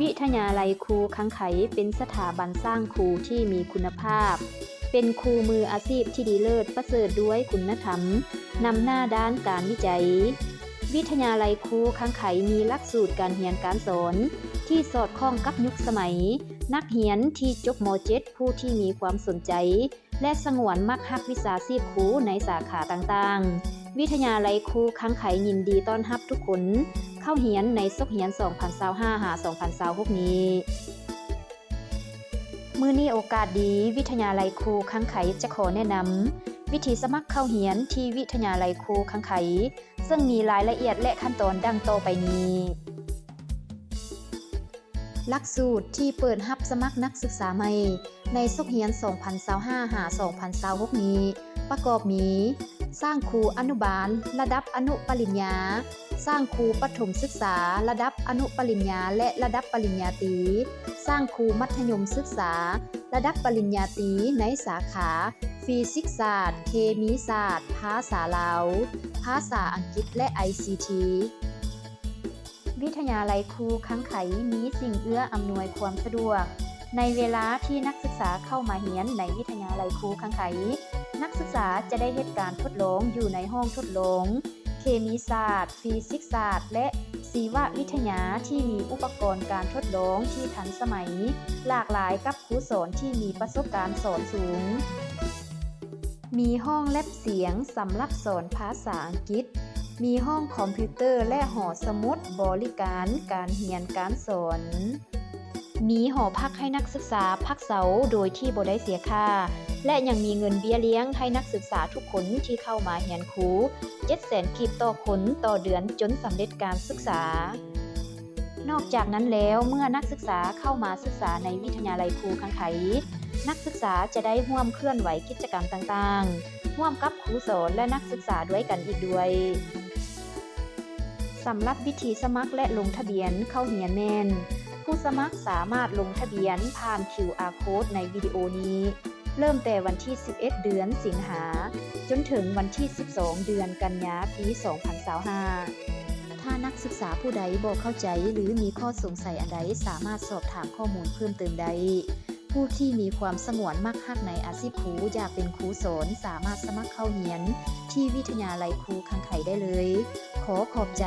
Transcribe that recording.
วิทยาลัยครูขังไขเป็นสถาบันสร้างครูที่มีคุณภาพเป็นครูมืออาชีพที่ดีเลิศประเสริฐด้วยคุณธรรมนำหน้าด้านการวิจัยวิทยาลัยครูขังไขมีหลักสูตรการเรียนการสอนที่สอดคล้องกับยุคสมัยนักเรียนที่จบม .7 ผู้ที่มีความสนใจและสงวนมักฮักวิชาชีพครูในสาขาต่างๆวิทยาลัยครูขังไขยินดีต้อนรับทุกคนเข้าเรียนในศุกร์เรียน 2025-2026 นี้มื้อนี้โอกาสดีวิทยาลัยครูขังไขจะขอแนะนำวิธีสมัครเข้าเรียนที่วิทยาลัยครูขังไขซึ่งมีรายละเอียดและขั้นตอนดังต่อไปนี้หลักสูตรที่เปิดรับสมัครนักศึกษาใหม่ในศุกร์เรียน 2025-2026 นี้ประกอบมีสร้างครูอนุบาลระดับอนุปริญญาสร้างครูประถมศึกษาระดับอนุปริญญาและระดับปริญญาตรีสร้างครูมัธยมศึกษาระดับปริญญาตรีในสาขาฟิสิกส์ศาสตร์เคมีศาสตร์ภาษาลาวภาษาอังกฤษและ ICT วิทยาลัยครูขังไขมีสิ่งเอื้ออำนวยความสะดวกในเวลาที่นักศึกษาเข้ามาเรียนในวิทยาลัยครูขังไขนักศึกษาจะได้เฮ็ดการทดลองอยู่ในห้องทดลองเคมีศาสตร์ฟิสิกส์ศาสตร์และชีววิทยาที่มีอุปกรณ์การทดลองที่ทันสมัยหลากหลายกับครูสอนที่มีประสบการณ์สอนสูงมีห้องแลบเสียงสำหรับสอนภาษาอังกฤษมีห้องคอมพิวเตอร์และหอสมุดบริการการเรียนการสอนมีหอพักให้นักศึกษาพักเสาโดยที่บ่ได้เสียค่าและยังมีเงินเบี้ยเลี้ยงให้นักศึกษาทุกคนที่เข้ามาเรียนครู 700,000 กีบต่อคนต่อเดือนจนสำเร็จการศึกษานอกจากนั้นแล้วเมื่อนักศึกษาเข้ามาศึกษาในวิทยาลัยครูขังไขนักศึกษาจะได้ร่วมเคลื่อนไหวกิจกรรมต่างๆร่วมกับครูสอนและนักศึกษาด้วยกันอีกด้วยสำหรับวิธีสมัครและลงทะเบียนเข้าเรียนแม่นผู้สมัครสามารถลงทะเบียนผ่าน QR Code ในวิดีโอนี้เริ่มแต่วันที่ 11 เดือนสิงหาจนถึงวันที่ 12 เดือนกันยาปี 2025 ถ้านักศึกษาผู้ใดบ่เข้าใจหรือมีข้อสงสัยอันใดสามารถสอบถามข้อมูลเพิ่มเติมได้ผู้ที่มีความสงวนมักฮักในอาชีพครูอยากเป็นครูสอนสามารถสมัครเข้าเรียนที่วิทยาลัยครูขังไขได้เลยขอขอบใจ